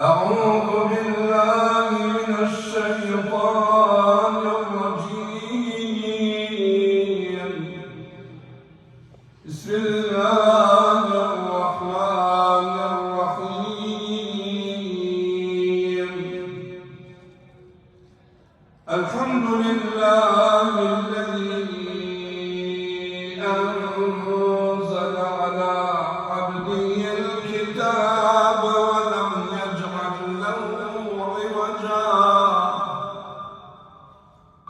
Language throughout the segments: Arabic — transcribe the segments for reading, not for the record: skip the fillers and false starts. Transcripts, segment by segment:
أعوذ بالله من الشيطان الرجيم. بسم الله الرحمن الرحيم. الحمد لله الذي أنزل على عبده الكتاب ولم يجعل له عوجا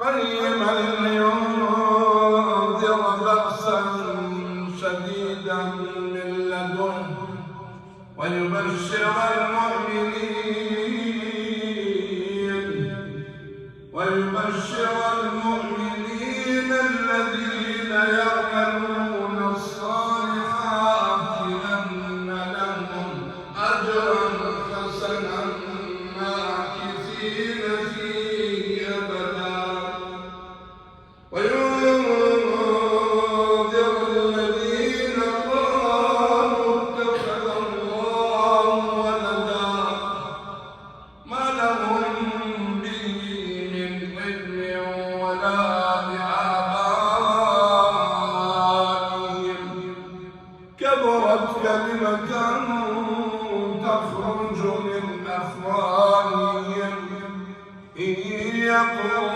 قيما لينذر بأسا شديدا من لدنه ويبشر المؤمنين الذين يعملون الصالحات أن لهم أجرا حسنا ماكثين فيه أبدا وينذر الذين قالوا اتخذ الله ولدا ما لهم به من علم ولا بآبائهم كبرت كلمة تخرج من أفواههم إن يقولون